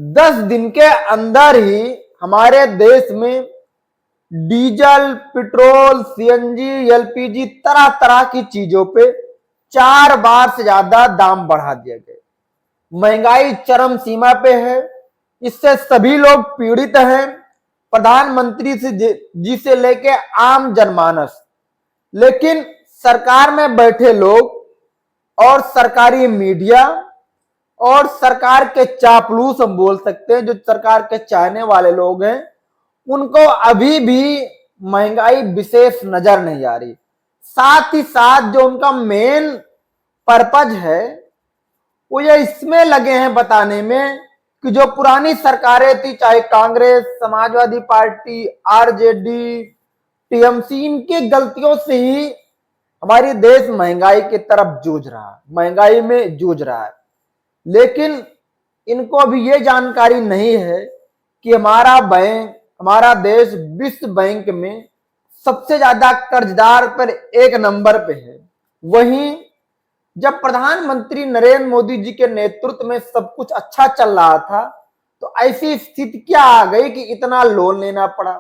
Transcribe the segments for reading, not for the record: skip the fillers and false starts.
10 दिन के अंदर ही हमारे देश में डीजल, पेट्रोल, सीएनजी, एलपीजी तरह तरह की चीजों पे 4 बार से ज्यादा दाम बढ़ा दिए गए। महंगाई चरम सीमा पे है। इससे सभी लोग पीड़ित हैं, प्रधानमंत्री जी से लेके आम जनमानस। लेकिन सरकार में बैठे लोग और सरकारी मीडिया और सरकार के चापलूस हम बोल सकते हैं, जो सरकार के चाहने वाले लोग हैं, उनको अभी भी महंगाई विशेष नजर नहीं आ रही। साथ ही साथ जो उनका मेन पर्पज है वो ये इसमें लगे हैं बताने में कि जो पुरानी सरकारें थी, चाहे Congress, Samajwadi party, RJD, TMC, इनकी गलतियों से ही हमारी देश महंगाई की तरफ जूझ रहा है, महंगाई में जूझ रहा है। लेकिन इनको अभी ये जानकारी नहीं है कि हमारा देश विश्व बैंक में सबसे ज्यादा कर्जदार पर 1 नंबर पे है। वहीं जब प्रधानमंत्री नरेंद्र मोदी जी के नेतृत्व में सब कुछ अच्छा चल रहा था, तो ऐसी स्थिति क्या आ गई कि इतना लोन लेना पड़ा।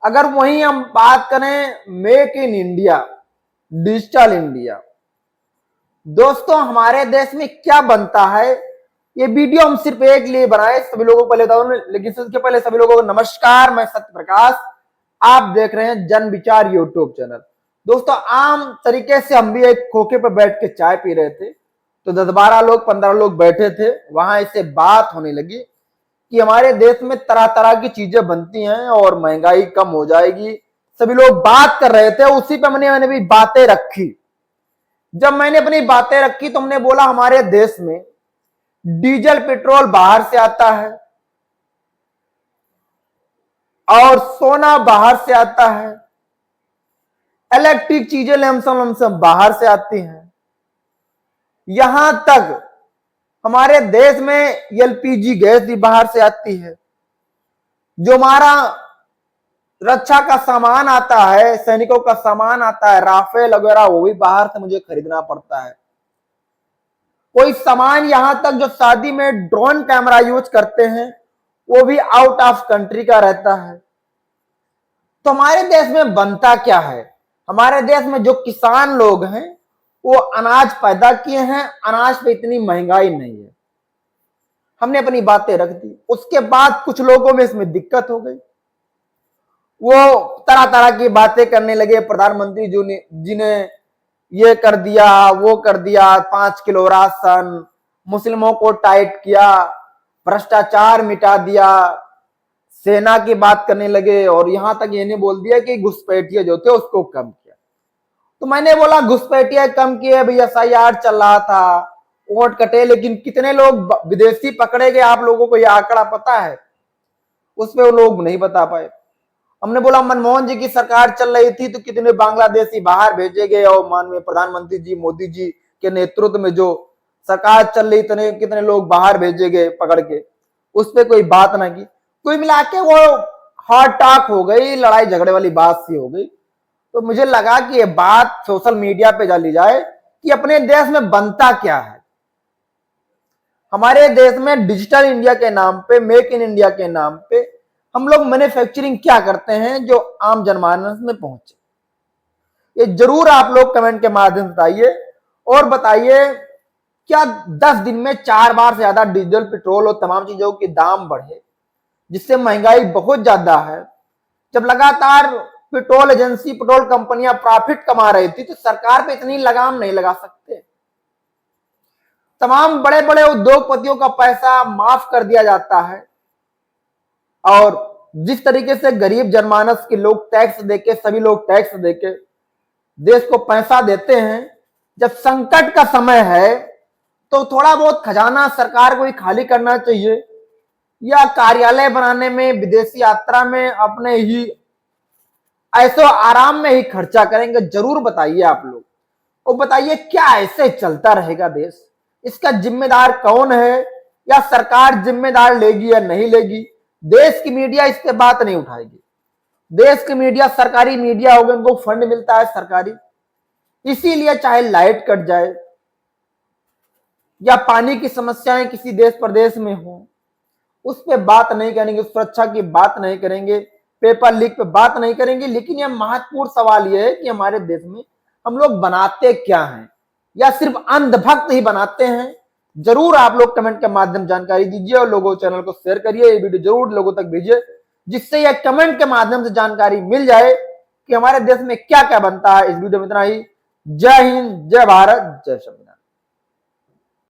अगर वहीं हम बात करें make in India, digital India, दोस्तों हमारे देश में क्या बनता है, ये वीडियो हम सिर्फ एक लिए बनाए, सभी लोगों को पहले बताऊं, लेकिन सबसे पहले सभी लोगों को नमस्कार, मैं सत्य प्रकाश, आप देख रहे हैं जन विचार यूट्यूब चैनल। दोस्तों आम तरीके से हम भी एक खोखे पर बैठ के चाय पी रहे थे, तो 10-12 लोग 15 लोग बैठे थे, वहां इससे बात होने लगी कि हमारे देश में तरह तरह की चीजें बनती हैं और महंगाई कम हो जाएगी। सभी लोग बात कर रहे थे, उसी पे मैंने भी बातें रखी। जब मैंने अपनी बातें रखी तो हमने बोला हमारे देश में डीजल पेट्रोल बाहर से आता है और सोना बाहर से आता है, इलेक्ट्रिक चीजें लमसम बाहर से आती हैं, यहां तक हमारे देश में एलपीजी गैस भी बाहर से आती है। जो हमारा रक्षा का सामान आता है, सैनिकों का सामान आता है, राफेल वगैरह, वो भी बाहर से मुझे खरीदना पड़ता है। कोई सामान यहां तक जो शादी में ड्रोन कैमरा यूज करते हैं वो भी आउट ऑफ कंट्री का रहता है। तो हमारे देश में बनता क्या है, हमारे देश में जो किसान लोग हैं वो अनाज पैदा किए हैं, अनाज पे इतनी महंगाई नहीं है। हमने अपनी बातें रख दी, उसके बाद कुछ लोगों में इसमें दिक्कत हो गई, वो तरह तरह की बातें करने लगे। प्रधानमंत्री जी ने ये कर दिया, वो कर दिया, 5 किलो राशन, मुस्लिमों को टाइट किया, भ्रष्टाचार मिटा दिया, सेना की बात करने लगे और यहां तक ये नहीं बोल दिया कि घुसपैठिए जो थे उसको कम किया। तो मैंने बोला घुसपैठिए कम किए भाई, एसआईआर चल रहा था, वोट कटे, लेकिन कितने लोग विदेशी पकड़े गए आप लोगों को यह आंकड़ा पता है? उस पर वो लोग नहीं बता पाए। हमने बोला मनमोहन जी की सरकार चल रही थी तो कितने बांग्लादेशी बाहर भेजे गए और माननीय प्रधानमंत्री जी मोदी जी के नेतृत्व में जो सरकार चल रही इतने कितने लोग बाहर भेजे गए पकड़ के, उस पर कोई बात ना की। कोई मिला के वो हॉट टॉक हो गई, लड़ाई झगड़े वाली बात सी हो गई। तो मुझे लगा कि ये बात सोशल मीडिया पे डाली जाए कि अपने देश में बनता क्या है। हमारे देश में डिजिटल इंडिया के नाम पे, मेक इन इंडिया के नाम पे हम लोग मैन्युफैक्चरिंग क्या करते हैं जो आम जनमानस में पहुंचे, ये जरूर आप लोग कमेंट के माध्यम से बताइए। और बताइए क्या 10 दिन में 4 बार से ज्यादा डीजल, पेट्रोल और तमाम चीजों के दाम बढ़े, जिससे महंगाई बहुत ज्यादा है। जब लगातार पेट्रोल एजेंसी, पेट्रोल कंपनियां प्रॉफिट कमा रही थी तो सरकार पे इतनी लगाम नहीं लगा सकते। तमाम बड़े बड़े उद्योगपतियों का पैसा माफ कर दिया जाता है और जिस तरीके से गरीब जनमानस के लोग टैक्स देके, सभी लोग टैक्स देके देश को पैसा देते हैं, जब संकट का समय है तो थोड़ा बहुत खजाना सरकार को ही खाली करना चाहिए, या कार्यालय बनाने में, विदेशी यात्रा में, अपने ही ऐसो आराम में ही खर्चा करेंगे। जरूर बताइए आप लोग, और बताइए क्या ऐसे चलता रहेगा देश? इसका जिम्मेदार कौन है, या सरकार जिम्मेदार लेगी या नहीं लेगी? देश की मीडिया इस पे बात नहीं उठाएगी। देश की मीडिया सरकारी मीडिया होगी, उनको फंड मिलता है सरकारी, इसीलिए चाहे लाइट कट जाए या पानी की समस्याएं किसी देश प्रदेश में हो उस पर बात नहीं करेंगे, उस सुरक्षा की बात नहीं करेंगे, पेपर लीक पे बात नहीं करेंगे। लेकिन यह महत्वपूर्ण सवाल यह है कि हमारे देश में हम लोग बनाते क्या हैं, या सिर्फ अंधभक्त ही बनाते हैं? जरूर आप लोग कमेंट के माध्यम जानकारी दीजिए और लोगों चैनल को शेयर करिए, ये वीडियो जरूर लोगों तक भेजिए, जिससे यह कमेंट के माध्यम से जानकारी मिल जाए कि हमारे देश में क्या क्या बनता है। इस वीडियो में इतना ही। जय हिंद, जय भारत, जय संविधान।